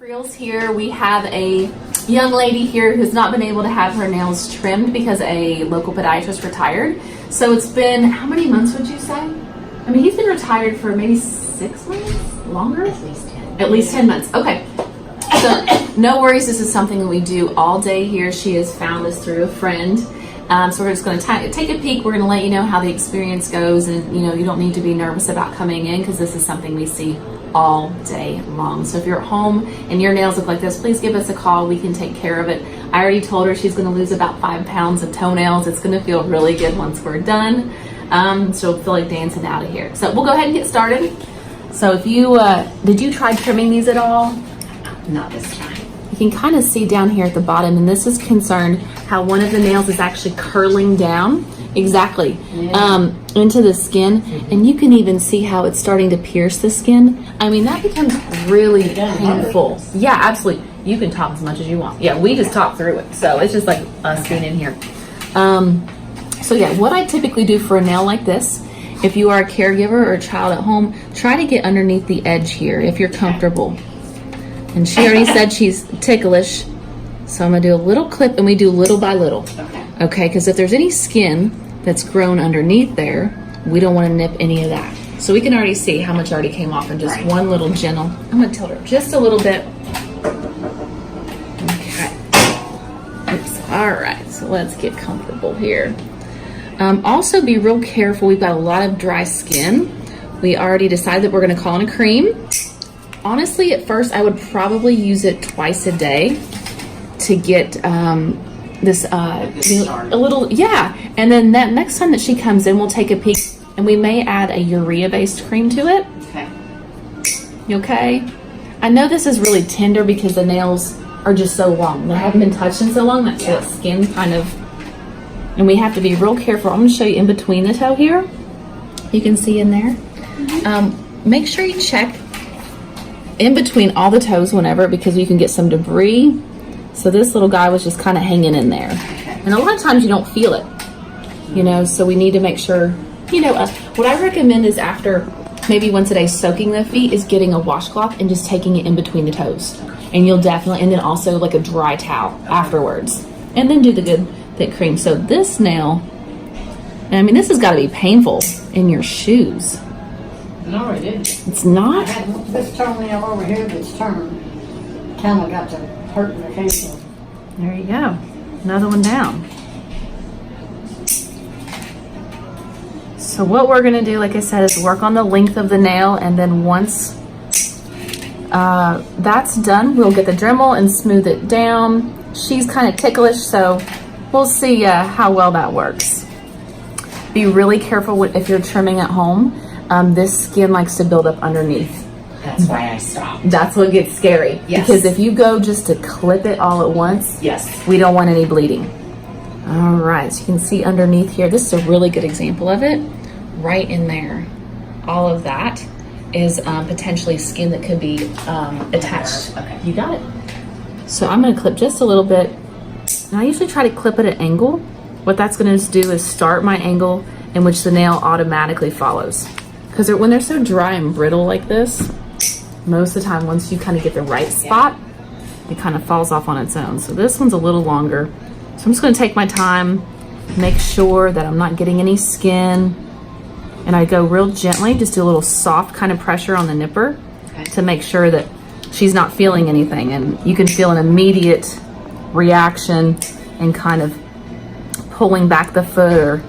Reels here. We have a young lady here who's not been able to have her nails trimmed because a local podiatrist retired. So it's been, how many months would you say? I mean, he's been retired for maybe 6 months? Longer? At least 10. At least 10 months. Okay. So no worries. This is something that we do all day here. She has found this through a friend. So we're just going to take a peek. We're going to let you know how the experience goes, and you don't need to be nervous about coming in because this is something we see all day long. So if you're at home and your nails look like this, please give us a call. We can take care of it. I already told her she's going to lose about 5 pounds of toenails. It's going to feel really good once we're done. She'll feel like dancing out of here. So we'll go ahead and get started. So if you did you try trimming these at all? Not this time. You can kind of see down here at the bottom, and this is concerned how one of the nails is actually curling down exactly into the skin, and you can even see how it's starting to pierce the skin. I mean, that becomes really painful. Yeah, absolutely. You can talk as much as you want. Yeah, we just talk through it, so it's just like us being in here. So yeah, what I typically do for a nail like this, if you are a caregiver or a child at home, try to get underneath the edge here if you're comfortable. And she already said she's ticklish, so I'm gonna do a little clip, and we do little by little. Okay, because if there's any skin that's grown underneath there, we don't want to nip any of that. So we can already see how much already came off in just one little gentle. I'm gonna tilt her just a little bit. Okay. Oops. All right, so let's get comfortable here. Also be real careful. We've got a lot of dry skin. We already decided that we're gonna call in a cream. Honestly, at first, I would probably use it twice a day to get this a little, yeah. And then that next time that she comes in, we'll take a peek, and we may add a urea-based cream to it. Okay. You okay? I know this is really tender because the nails are just so long. They haven't been touched in so long that the skin kind of, and we have to be real careful. I'm going to show you in between the toe here. You can see in there. Make sure you check in between all the toes whenever, because you can get some debris. So this little guy was just kind of hanging in there. And a lot of times you don't feel it, so we need to make sure, what I recommend is after maybe once a day soaking the feet is getting a washcloth and just taking it in between the toes. And you'll definitely, and then also like a dry towel afterwards. And then do the good thick cream. So this nail, I mean, this has got to be painful in your shoes. No, it didn't. It's not? I had this toenail over here that's turned. Kind of got to hurting occasionally. There you go. Another one down. So what we're going to do, like I said, is work on the length of the nail, and then once that's done, we'll get the Dremel and smooth it down. She's kind of ticklish, so we'll see how well that works. Be really careful if you're trimming at home. This skin likes to build up underneath. That's why I stopped. That's what gets scary. Yes. Because if you go just to clip it all at once, we don't want any bleeding. All right, so you can see underneath here, this is a really good example of it. Right in there. All of that is potentially skin that could be attached. Okay. You got it. So I'm gonna clip just a little bit. And I usually try to clip at an angle. What that's gonna do is start my angle in which the nail automatically follows. Because when they're so dry and brittle like this, most of the time, once you kind of get the right spot, it kind of falls off on its own. So this one's a little longer. So I'm just going to take my time, make sure that I'm not getting any skin. And I go real gently, just do a little soft kind of pressure on the nipper to make sure that she's not feeling anything. And you can feel an immediate reaction and kind of pulling back the foot.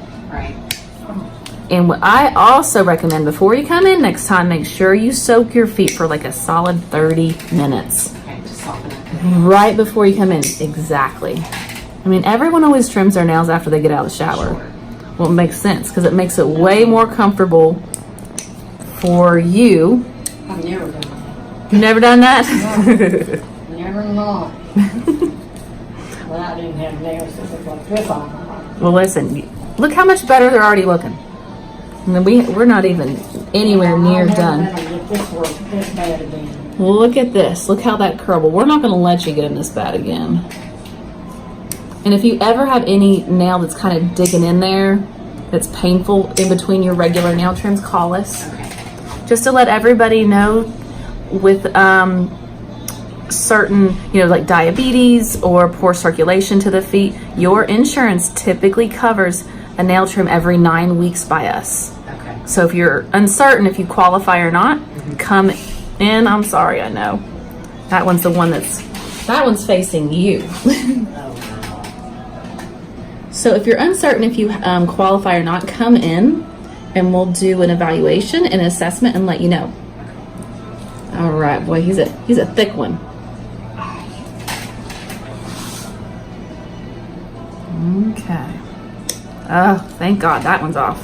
And what I also recommend before you come in next time, make sure you soak your feet for like a solid 30 minutes. Okay, just soften it. Right before you come in, exactly. I mean, everyone always trims their nails after they get out of the shower. Sure. Well, it makes sense because it makes it way more comfortable for you. I've never done that. You've never done that? No, never in my life. Well, I didn't have nails that look like this on them. Well, listen, look how much better they're already looking. And then we're not even anywhere near done. I'll never get this work this bad again. Well, look at this. Look how that curl. Well, we're not going to let you get in this bad again. And if you ever have any nail that's kind of digging in there, that's painful in between your regular nail trims, call us. Just to let everybody know, with certain, like diabetes or poor circulation to the feet, your insurance typically covers a nail trim every 9 weeks by us. Okay. So if you're uncertain if you qualify or not, come in. I'm sorry, I know. That one's the one that one's facing you. Oh, So if you're uncertain if you qualify or not, come in and we'll do an evaluation and assessment and let you know. All right, boy, he's a thick one. Okay. Oh, thank God that one's off.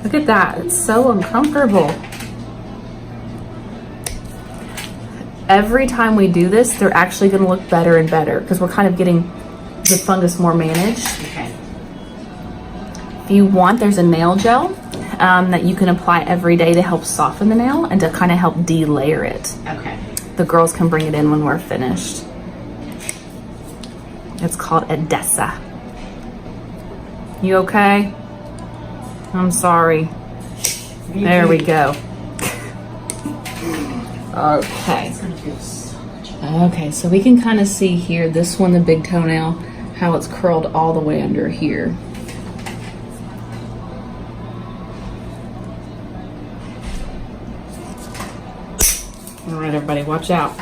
Look at that. It's so uncomfortable. Every time we do this, they're actually going to look better and better because we're kind of getting the fungus more managed. okay. If you want, there's a nail gel that you can apply every day to help soften the nail and to kind of help de-layer it. Okay. The girls can bring it in when we're finished. It's called Edessa. You okay? I'm sorry. There we go. Okay. It's gonna feel so much. Okay, so we can kind of see here, this one, the big toenail, how it's curled all the way under here. All right, everybody, watch out.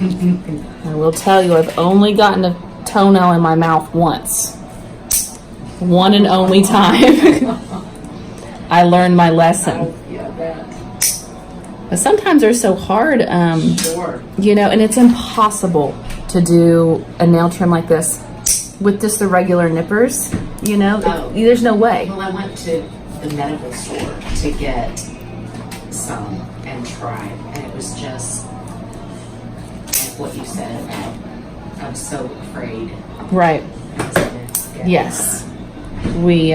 I will tell you, I've only gotten a toenail in my mouth once. One and only time. I learned my lesson. Yeah, that. But sometimes they're so hard, Sure. and it's impossible to do a nail trim like this with just the regular nippers, Oh. There's no way. Well, I went to the medical store to get some and try, and it was just like what you said about, I'm so afraid. Right. It's getting Yes. We,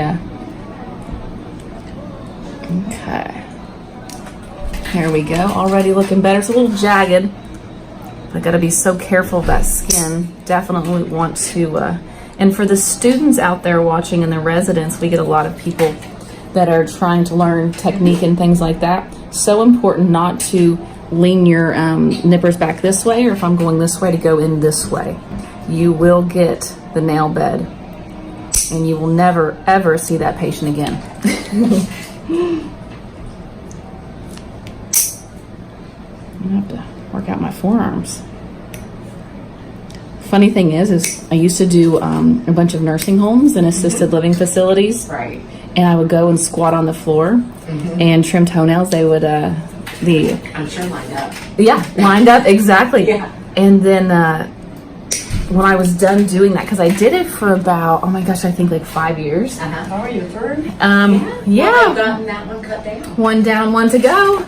okay. There we go. Already looking better. It's a little jagged. I gotta be so careful of that skin. Definitely want to, and for the students out there watching and the residents, we get a lot of people that are trying to learn technique and things like that. So important not to lean your nippers back this way, or if I'm going this way, to go in this way. You will get the nail bed and you will never ever see that patient again. I have to work out my forearms. Funny thing is I used to do a bunch of nursing homes and assisted living facilities, right. and I would go and squat on the floor and trim toenails. They would I'm sure lined up. lined up exactly. Yeah. And then when I was done doing that, because I did it for about, oh my gosh, I think like 5 years. Uh-huh. Oh, you're third? Yeah. Well, I've gotten that one cut down. One down, one to go.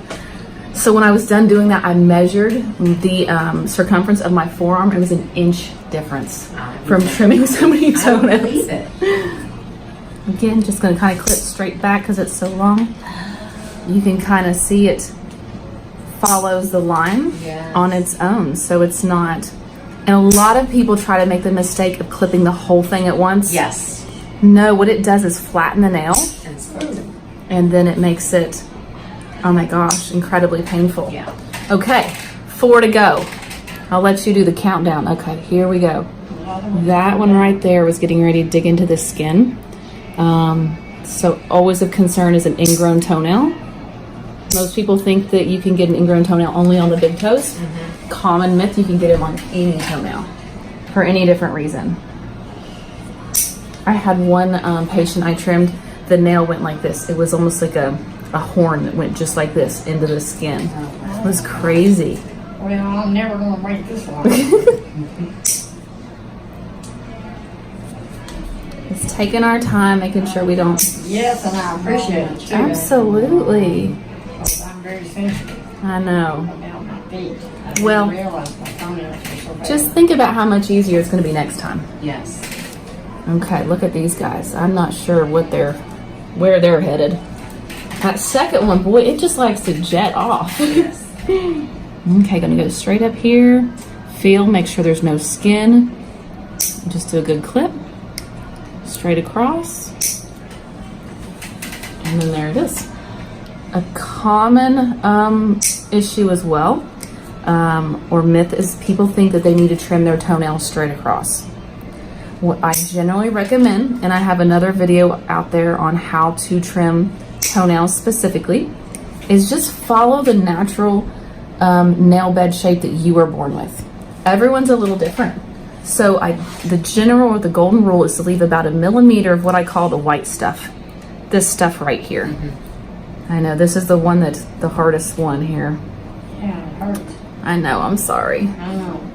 So when I was done doing that, I measured the circumference of my forearm. It was an inch difference from trimming so many I don't toenails. believe it. Again, just going to kind of clip straight back because it's so long. You can kind of see it follows the line Yes. on its own. So it's not, and a lot of people try to make the mistake of clipping the whole thing at once. Yes. No, what it does is flatten the nail, And smooth. and then it makes it, oh my gosh, incredibly painful. Yeah. Okay, 4 to go. I'll let you do the countdown. Okay, here we go. That one right there was getting ready to dig into the skin. So always of concern is an ingrown toenail. Most people think that you can get an ingrown toenail only on the big toes. Common myth, you can get it on any toenail for any different reason. I had one patient I trimmed, the nail went like this. It was almost like a horn that went just like this into the skin. It was crazy. Well, I'm never gonna make this one. It's taking our time, making sure we don't. Yes, and I appreciate it too. Absolutely. Because I'm very sensitive I know. about my feet. I Well, didn't realize my toenails were so bad. Just think about how much easier it's going to be next time. Yes. Okay, look at these guys. I'm not sure where they're headed. That second one, boy, it just likes to jet off. Yes. Okay, gonna go straight up here. Feel, make sure there's no skin. Just do a good clip. Straight across. And then there it is. A common issue as well or myth is people think that they need to trim their toenails straight across. What I generally recommend, and I have another video out there on how to trim toenails specifically, is just follow the natural nail bed shape that you were born with. Everyone's a little different. So the general or the golden rule is to leave about 1 millimeter of what I call the white stuff. This stuff right here. I know this is the one that's the hardest one here. Yeah, it hurts. I know, I'm sorry. I know.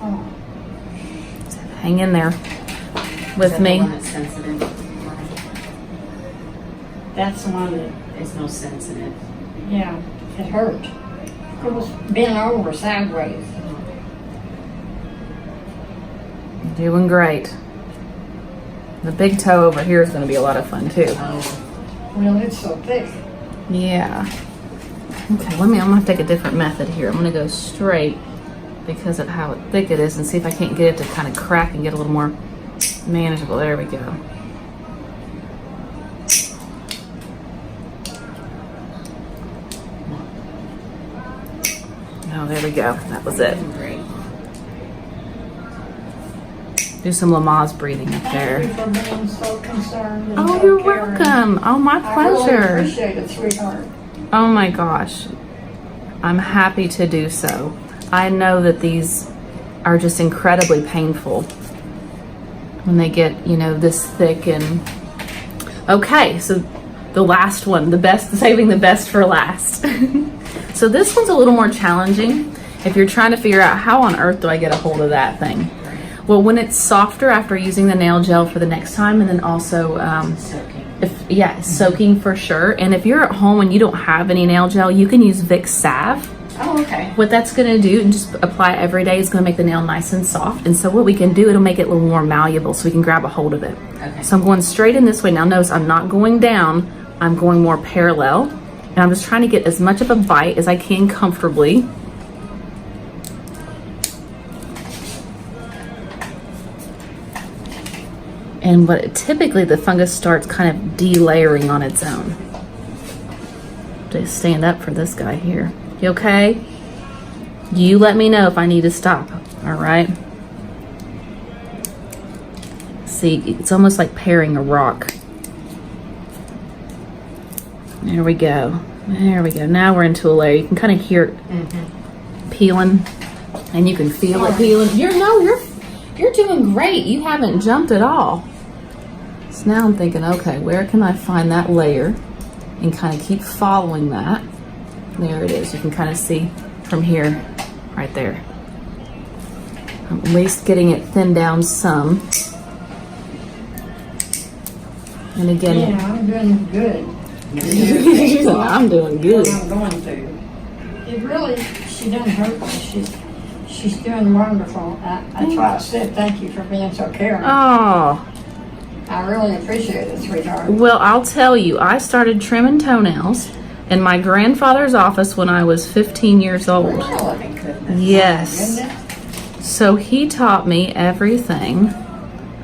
Oh. Hang in there with Is that me. the one that's sensitive? That's the one that, There's no sense in it. yeah, it hurt. It was bent over sideways. Doing great. The big toe over here is going to be a lot of fun too. Oh, Well, it's so thick. Yeah. Okay, I'm gonna have to take a different method here. I'm gonna go straight because of how thick it is and see if I can't get it to kind of crack and get a little more manageable. There we go. Oh, there we go. That was it. great. Do some Lamaze breathing up Thank there. you for being so concerned and Oh, so you're caring. welcome. Oh, my I really pleasure. appreciate it, sweetheart. Oh my gosh. I'm happy to do so. I know that these are just incredibly painful when they get, you know, this thick. And okay, so the last one, the best, saving the best for last. So this one's a little more challenging if you're trying to figure out how on earth do I get a hold of that thing. Well, when it's softer after using the nail gel for the next time, and then also Soaking. soaking for sure. And if you're at home and you don't have any nail gel, you can use Vicks salve. Oh, okay. What that's going to do, and just apply it every day, is going to make the nail nice and soft. And so what we can do, it'll make it a little more malleable so we can grab a hold of it. Okay. So I'm going straight in this way. Now notice I'm not going down, I'm going more parallel. And I'm just trying to get as much of a bite as I can comfortably. And typically the fungus starts kind of delayering on its own. Just stand up for this guy here. You okay? You let me know if I need to stop, all right? See, it's almost like paring a rock. There we go. There we go. Now we're into a layer. You can kind of hear it peeling, and you can feel it peeling. You're doing great. You haven't jumped at all. So now I'm thinking, okay, where can I find that layer and kind of keep following that? There it is. You can kind of see from here, right there. I'm at least getting it thinned down some. And again, Yeah, I'm doing good. I'm doing good. What I'm going through. It really, she doesn't hurt me. She's doing wonderful. That's why I said thank you for being so caring. Oh, I really appreciate it, sweetheart. well, I'll tell you, I started trimming toenails in my grandfather's office when I was 15 years old. Really? Thank goodness. Yes. Goodness. So he taught me everything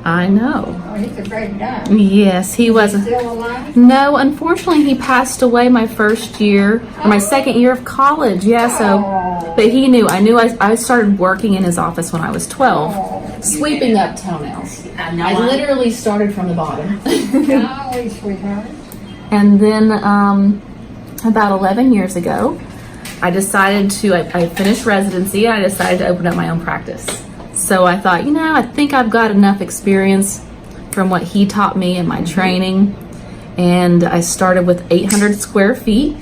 I know. Oh, he's a great guy. Yes, he was. Still alive? No, unfortunately, he passed away my first year, or my second year of college. Yeah, so, Oh. but he knew. I started working in his office when I was 12, sweeping up toenails. I know. I literally started from the bottom. Golly, sweetheart. And then about 11 years ago, I decided I finished residency, and I decided to open up my own practice. So I thought, I think I've got enough experience from what he taught me in my training. And I started with 800 square feet,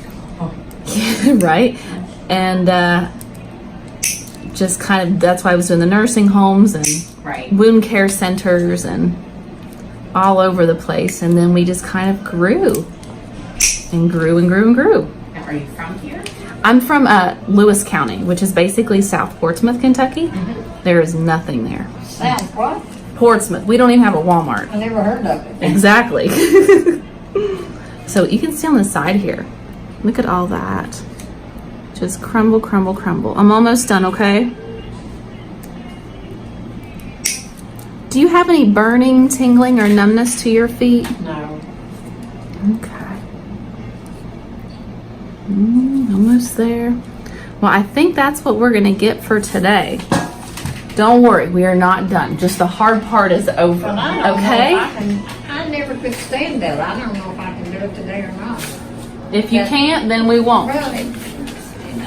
right? And just kind of, that's why I was doing the nursing homes and Right. wound care centers and all over the place. And then we just kind of grew and grew and grew and grew. Now, are you from here? I'm from Lewis County, which is basically South Portsmouth, Kentucky. There is nothing there. South what? Portsmouth, we don't even have a Walmart. I never heard of it. Exactly. So you can see on the side here, look at all that. Just crumble, crumble, crumble. I'm almost done, okay? Do you have any burning, tingling, or numbness to your feet? No. Okay. Almost there. Well, I think that's what we're gonna get for today. Don't worry, we are not done. Just the hard part is over, But I don't okay? know if I never could stand that. I don't know if I can do it today or not. If you can't, then we won't. Really,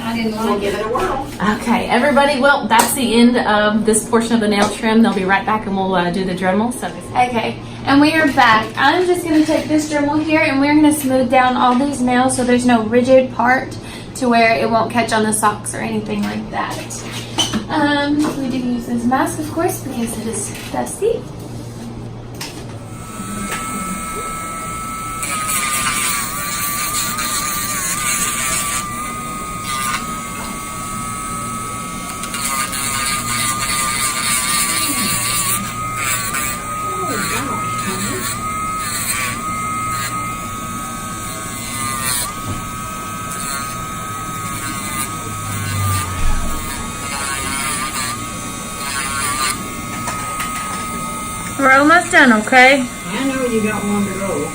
I didn't We'll like give it. it a whirl. Okay, everybody, well, that's the end of this portion of the nail trim. They'll be right back and we'll do the Dremel. So, okay, and we are back. I'm just gonna take this Dremel here and we're gonna smooth down all these nails so there's no rigid part to where it won't catch on the socks or anything like that. We do use this mask, of course, because it is dusty. We're almost done, okay? I know you got one to go.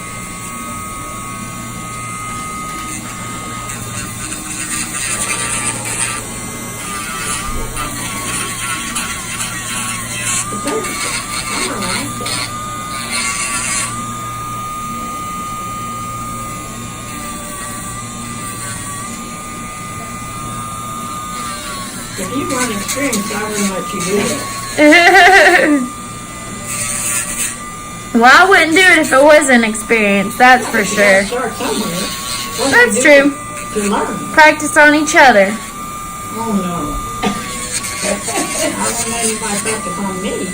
If you want experience, I wouldn't let you do that. Well, I wouldn't do it if it wasn't experience, that's for sure. Start somewhere. What do That's you true. do to learn? Practice on each other. Oh no. I won't let anybody practice on me.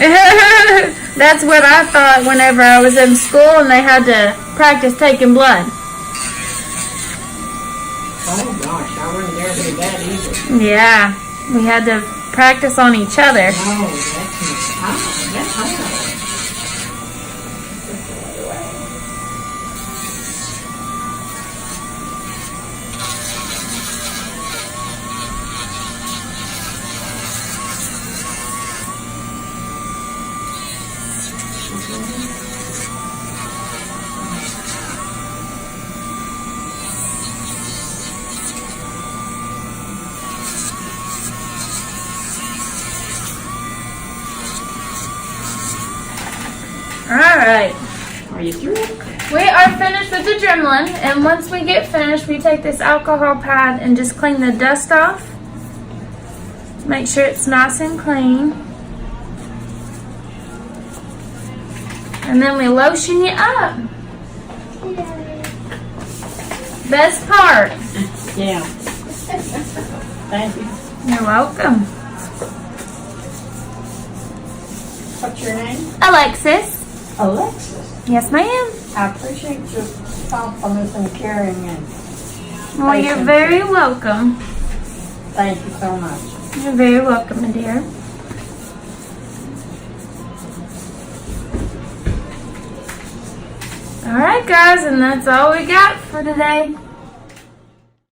That's what I thought whenever I was in school and they had to practice taking blood. Oh gosh, I wouldn't dare do that either. Yeah, we had to practice on each other. No, that's not. That's hard. Alright, Are you through? we are finished with the Dremlin, and once we get finished, we take this alcohol pad and just clean the dust off. Make sure it's nice and clean. And then we lotion you up. Best part. Yeah. Thank you. You're welcome. What's your name? Alexis. Alexis. Yes, ma'am. I appreciate your thoughtfulness and caring and Well, you're patience. very welcome. Thank you so much. You're very welcome, my dear. Alright, guys, and that's all we got for today.